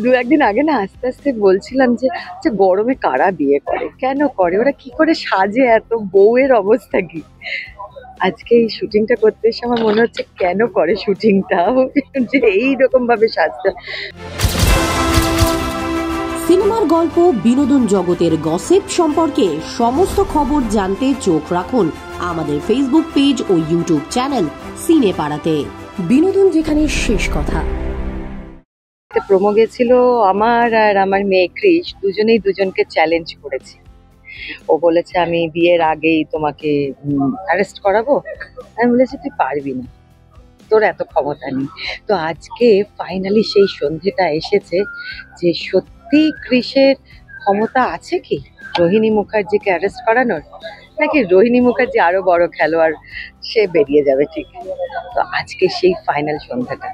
দু একদিন আগে না আস্তে আস্তে বলছিলাম যে যে গরমে কারা বিয়ে করে, কেন করে, ওরা কি করে সাজে, এত বউয়ের অবস্থা কি। আজকে এই শুটিংটা করতে এসে আমার মনে হচ্ছে কেন করে শুটিংটা, যে এইরকম ভাবে সাজতে। সিনেমার গল্প, বিনোদন জগতের গসিপ সম্পর্কে সমস্ত খবর জানতে চোখ রাখুন আমাদের ফেসবুক পেজ ও ইউটিউব চ্যানেল সিনে পাড়াতে। বিনোদন যেখানে শেষ কথা। প্রোমো গেছিল আমার আর আমার মেয়ে ক্রিশ, দুজনেই দুজনকে চ্যালেঞ্জ করেছি। ও বলেছে আমি বিয়ের আগেই তোমাকে অ্যারেস্ট করাবো। আমি বলেছি তুই পারবি না, তোর এত ক্ষমতা নেই। তো আজকে ফাইনালি সেই সন্ধেটা এসেছে যে সত্যি ক্রিশের ক্ষমতা আছে কি রোহিণী মুখার্জিকে অ্যারেস্ট করানোর, নাকি রোহিণী মুখার্জি আরো বড় খেলোয়াড়, সে বেরিয়ে যাবে ঠিক। তো আজকে সেই ফাইনাল সন্ধ্যাটা,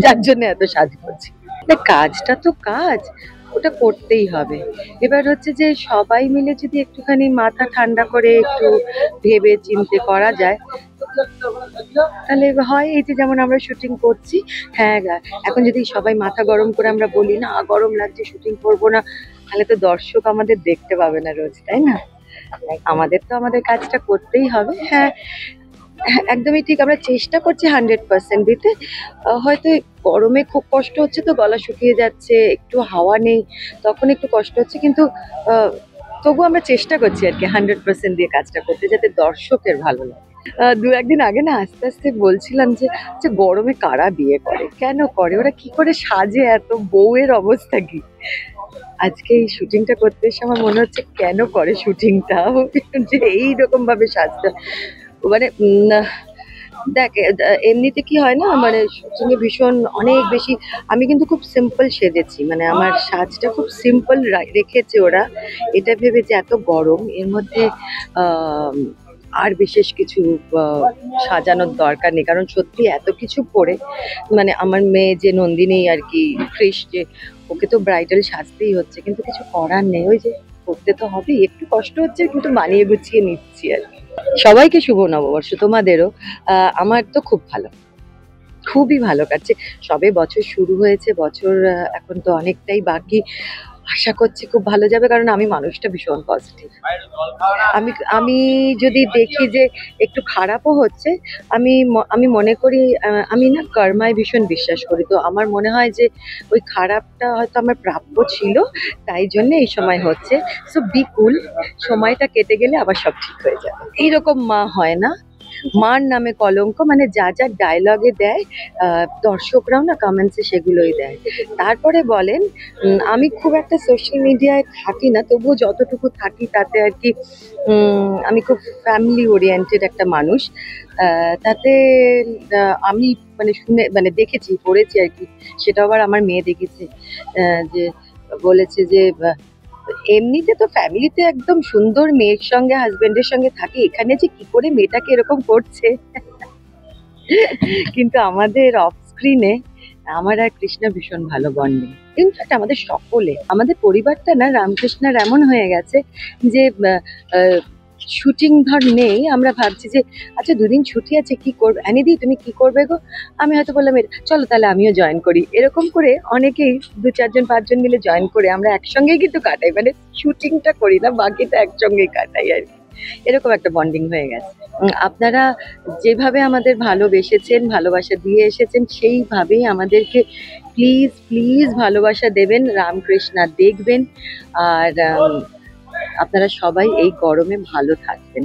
যার জন্য এত সাজ করছি। না, কাজটা তো কাজ, ওটা করতেই হবে। এবার হচ্ছে যে সবাই মিলে যদি একটুখানি মাথা ঠান্ডা করে একটু ভেবে চিন্তে করা যায় তাহলে হয়। এই যে যেমন আমরা শুটিং করছি, হ্যাঁ এখন যদি সবাই মাথা গরম করে আমরা বলি না গরম লাগছে শুটিং করবো না, তাহলে তো দর্শক আমাদের দেখতে পাবে না রোজ, তাই না? আমাদের তো আমাদের কাজটা করতেই হবে। হ্যাঁ, একদমই ঠিক, আমরা চেষ্টা করছি 100% দিতে। হয়তো গরমে খুব কষ্ট হচ্ছে, তো গলা শুকিয়ে যাচ্ছে, একটু হাওয়া নেই, তখন একটু কষ্ট হচ্ছে, কিন্তু তবু আমরা চেষ্টা করছি আর কি 100% দিয়ে কাজটা করতে, যাতে দর্শকের ভালো লাগে। দু একদিন আগে না আস্তে আস্তে বলছিলাম যে যে গরমে কারা বিয়ে করে, কেন করে, ওরা কি করে সাজে, এত বউয়ের অবস্থা কি। আজকে এই শুটিংটা করতে এসে আমার মনে হচ্ছে কেন করে শুটিংটা, যে এইরকম ভাবে সাজতে। মানে দেখ, এমনিতে কি হয় না, মানে শুটিংয়ে ভীষণ অনেক বেশি, আমি কিন্তু খুব সিম্পল সেজেছি, মানে আমার সাজটা খুব সিম্পল রেখেছে ওরা, এটা ভেবে যে এত গরম এর মধ্যে আহ আর বিশেষ কিছু সাজানোর দরকার নেই, কারণ সত্যি এত কিছু পরে, মানে আমার মেয়ে যে নন্দিনী আর কি, ক্রিশ, যে ওকে তো ব্রাইডাল সাজতেই হচ্ছে, কিন্তু কিছু করার নেই, ওই যে করতে তো হবেই, একটু কষ্ট হচ্ছে কিন্তু মানিয়ে গুছিয়ে নিচ্ছি আর কি। সবাইকে শুভ নববর্ষ, তোমাদেরও। আমার তো খুব ভালো, খুবই ভালো কাটছে। সবে বছর শুরু হয়েছে, বছর এখন তো অনেকটাই বাকি। আশা করছি খুব ভালো যাবে, কারণ আমি মানুষটা ভীষণ পজিটিভ। আমি আমি যদি দেখি যে একটু খারাপও হচ্ছে, আমি মনে করি, আমি না কর্মায় ভীষণ বিশ্বাস করি, তো আমার মনে হয় যে ওই খারাপটা হয়তো আমার প্রাপ্য ছিল, তাই জন্য এই সময় হচ্ছে। সো বি কুল, সময়টা কেটে গেলে আবার সব ঠিক হয়ে যাবে। এইরকম মা হয় না, মার নামে কলঙ্ক, মানে যা যা ডায়লগে দেয় দর্শকরাও না কমেন্টসে সেগুলোই দেয়। তারপরে বলেন, আমি খুব একটা সোশ্যাল মিডিয়ায় থাকি না, তবুও যতটুকু থাকি তাতে আর কি আমি খুব ফ্যামিলি ওরিয়েন্টেড একটা মানুষ। তাতে আমি মানে শুনে, মানে দেখেছি, পড়েছি আর কি, সেটা আবার আমার মেয়ে দেখেছে, যে বলেছে যে এমনিতে তো ফ্যামিলিতে একদম সুন্দর মেয়ের সঙ্গে হাজবেন্ডের সঙ্গে থাকে, এখানে যে কি করে মেয়েটাকে এরকম করছে। কিন্তু আমাদের অফ স্ক্রিনে আমার আর কৃষ্ণা ভীষণ ভালো বন্ডিং। ইনফ্যাক্ট আমাদের সকলে, আমাদের পরিবারটা না রামকৃষ্ণার এমন হয়ে গেছে যে শুটিং ধর নেই, আমরা ভাবছি যে আচ্ছা দুদিন ছুটি আছে, কি করবে অ্যানিদি, তুমি কি করবে গো, আমি হয়তো বললাম চলো তাহলে আমিও জয়েন করি, এরকম করে অনেকেই 2-4-5 জন মিলে জয়েন করে আমরা একসঙ্গেই কিন্তু কাটাই, মানে শুটিংটা করি না, বাকিটা একসঙ্গেই কাটাই আর কি। এরকম একটা বন্ডিং হয়ে গেছে। আপনারা যেভাবে আমাদের ভালোবেসেছেন, ভালোবাসা দিয়ে এসেছেন, সেইভাবেই আমাদেরকে প্লিজ প্লিজ ভালোবাসা দেবেন, রামকৃষ্ণা দেখবেন। আর আপনারা সবাই এই গরমে ভালো থাকবেন।